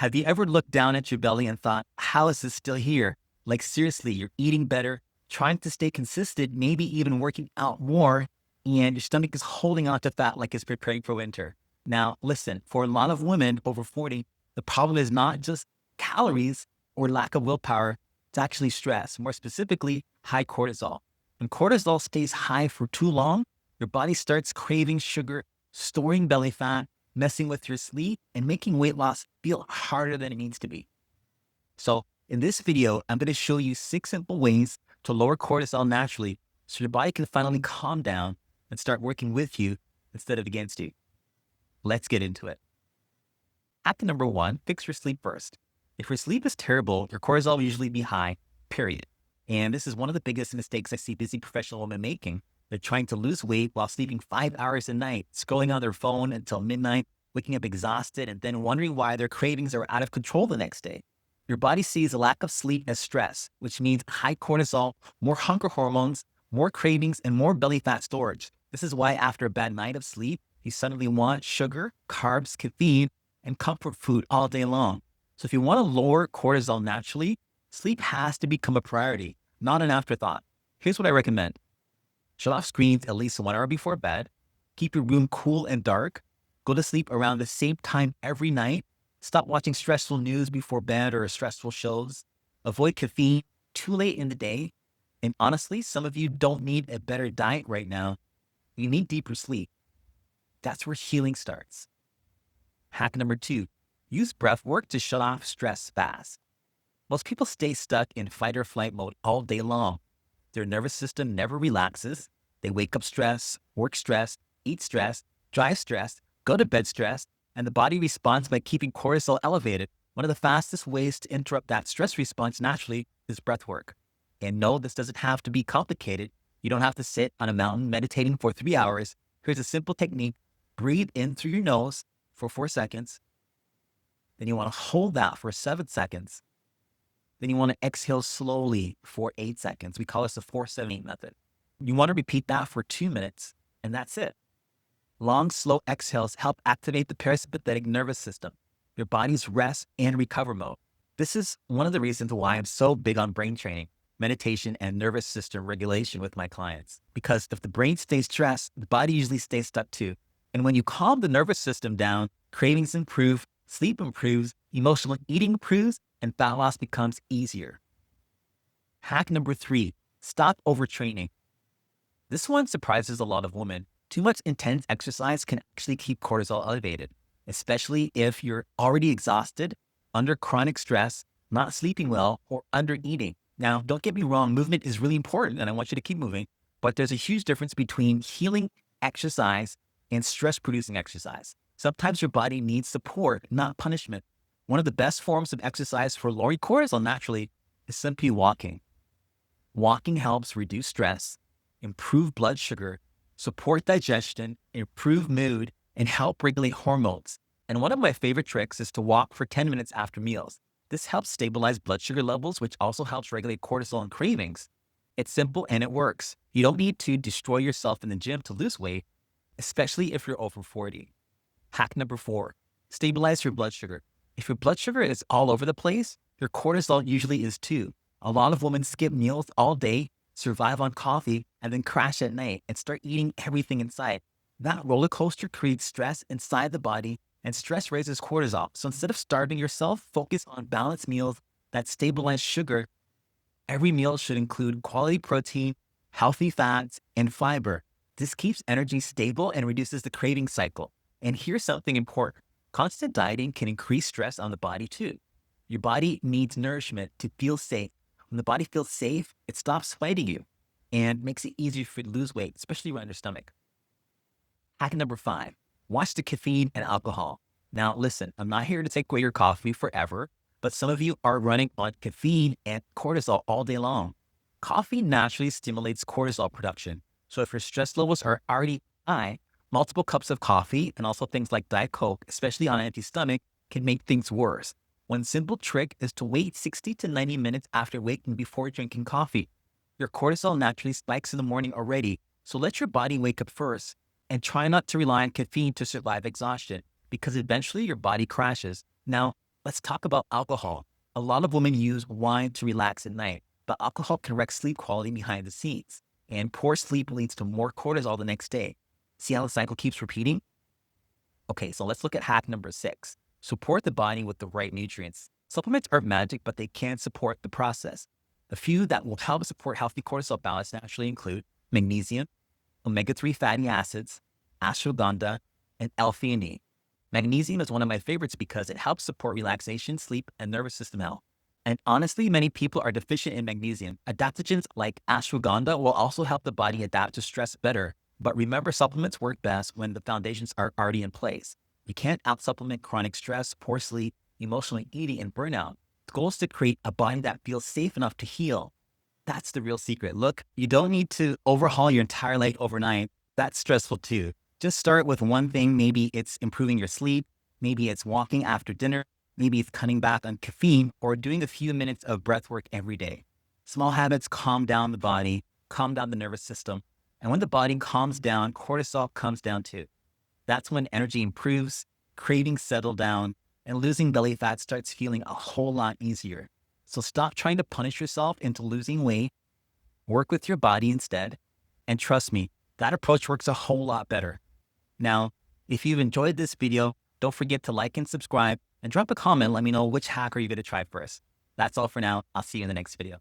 Have you ever looked down at your belly and thought, how is this still here? Like, seriously, you're eating better, trying to stay consistent, maybe even working out more, and your stomach is holding on to fat like it's preparing for winter. Now, listen, for a lot of women over 40, the problem is not just calories or lack of willpower, it's actually stress, more specifically, high cortisol. When cortisol stays high for too long, your body starts craving sugar, storing belly fat, messing with your sleep, and making weight loss feel harder than it needs to be. So in this video, I'm going to show you 6 simple ways to lower cortisol naturally so your body can finally calm down and start working with you instead of against you. Let's get into it. Hack number 1, fix your sleep first. If your sleep is terrible, your cortisol will usually be high, period. And this is one of the biggest mistakes I see busy professional women making. They're trying to lose weight while sleeping 5 hours a night, scrolling on their phone until midnight, waking up exhausted, and then wondering why their cravings are out of control the next day. Your body sees a lack of sleep as stress, which means high cortisol, more hunger hormones, more cravings, and more belly fat storage. This is why after a bad night of sleep, you suddenly want sugar, carbs, caffeine, and comfort food all day long. So if you want to lower cortisol naturally, sleep has to become a priority, not an afterthought. Here's what I recommend. Shut off screens at least 1 hour before bed. Keep your room cool and dark. Go to sleep around the same time every night. Stop watching stressful news before bed or stressful shows. Avoid caffeine too late in the day. And honestly, some of you don't need a better diet right now. You need deeper sleep. That's where healing starts. Hack number 2, use breath work to shut off stress fast. Most people stay stuck in fight or flight mode all day long. Their nervous system never relaxes. They wake up stressed, work stressed, eat stressed, drive stressed, go to bed stressed, and the body responds by keeping cortisol elevated. One of the fastest ways to interrupt that stress response naturally is breath work. And no, this doesn't have to be complicated. You don't have to sit on a mountain meditating for 3 hours. Here's a simple technique. Breathe in through your nose for 4 seconds. Then you want to hold that for 7 seconds. Then you want to exhale slowly for 8 seconds. We call this the 4-7-8 method. You want to repeat that for 2 minutes, and that's it. Long, slow exhales help activate the parasympathetic nervous system, your body's rest and recover mode. This is one of the reasons why I'm so big on brain training, meditation, and nervous system regulation with my clients. Because if the brain stays stressed, the body usually stays stuck too. And when you calm the nervous system down, cravings improve, sleep improves, emotional eating improves, and fat loss becomes easier. Hack number 3, stop overtraining. This one surprises a lot of women. Too much intense exercise can actually keep cortisol elevated, especially if you're already exhausted, under chronic stress, not sleeping well, or under eating. Now, don't get me wrong, movement is really important and I want you to keep moving, but there's a huge difference between healing exercise and stress-producing exercise. Sometimes your body needs support, not punishment. One of the best forms of exercise for lowering cortisol naturally is simply walking. Walking helps reduce stress, improve blood sugar, support digestion, improve mood, and help regulate hormones. And one of my favorite tricks is to walk for 10 minutes after meals. This helps stabilize blood sugar levels, which also helps regulate cortisol and cravings. It's simple and it works. You don't need to destroy yourself in the gym to lose weight, especially if you're over 40. Hack number 4, stabilize your blood sugar. If your blood sugar is all over the place, your cortisol usually is too. A lot of women skip meals all day, survive on coffee, and then crash at night and start eating everything in sight. That roller coaster creates stress inside the body, and stress raises cortisol. So instead of starving yourself, focus on balanced meals that stabilize sugar. Every meal should include quality protein, healthy fats, and fiber. This keeps energy stable and reduces the craving cycle. And here's something important. Constant dieting can increase stress on the body too. Your body needs nourishment to feel safe. When the body feels safe, it stops fighting you and makes it easier for you to lose weight, especially around your stomach. Hack number 5, watch the caffeine and alcohol. Now listen, I'm not here to take away your coffee forever, but some of you are running on caffeine and cortisol all day long. Coffee naturally stimulates cortisol production. So if your stress levels are already high, multiple cups of coffee and also things like Diet Coke, especially on an empty stomach, can make things worse. One simple trick is to wait 60 to 90 minutes after waking before drinking coffee. Your cortisol naturally spikes in the morning already, so let your body wake up first and try not to rely on caffeine to survive exhaustion because eventually your body crashes. Now, Let's talk about alcohol. A lot of women use wine to relax at night, but alcohol can wreck sleep quality behind the scenes. And poor sleep leads to more cortisol the next day. See how the cycle keeps repeating? Okay, so let's look at hack number 6. Support the body with the right nutrients. Supplements aren't magic, but they can support the process. A few that will help support healthy cortisol balance naturally include magnesium, omega-3 fatty acids, ashwagandha, and L-theanine. Magnesium is one of my favorites because it helps support relaxation, sleep, and nervous system health. And honestly, many people are deficient in magnesium. Adaptogens like ashwagandha will also help the body adapt to stress better. But remember, supplements work best when the foundations are already in place. You can't out-supplement chronic stress, poor sleep, emotional eating, and burnout. The goal is to create a body that feels safe enough to heal. That's the real secret. Look, you don't need to overhaul your entire life overnight. That's stressful too. Just start with one thing. Maybe it's improving your sleep. Maybe it's walking after dinner. Maybe it's cutting back on caffeine or doing a few minutes of breath work every day. Small habits calm down the body, calm down the nervous system. And when the body calms down, cortisol comes down too. That's when energy improves, cravings settle down, and losing belly fat starts feeling a whole lot easier. So stop trying to punish yourself into losing weight, work with your body instead, and trust me, that approach works a whole lot better. Now, if you've enjoyed this video, don't forget to like and subscribe and drop a comment. Let me know which hack are you going to try first. That's all for now. I'll see you in the next video.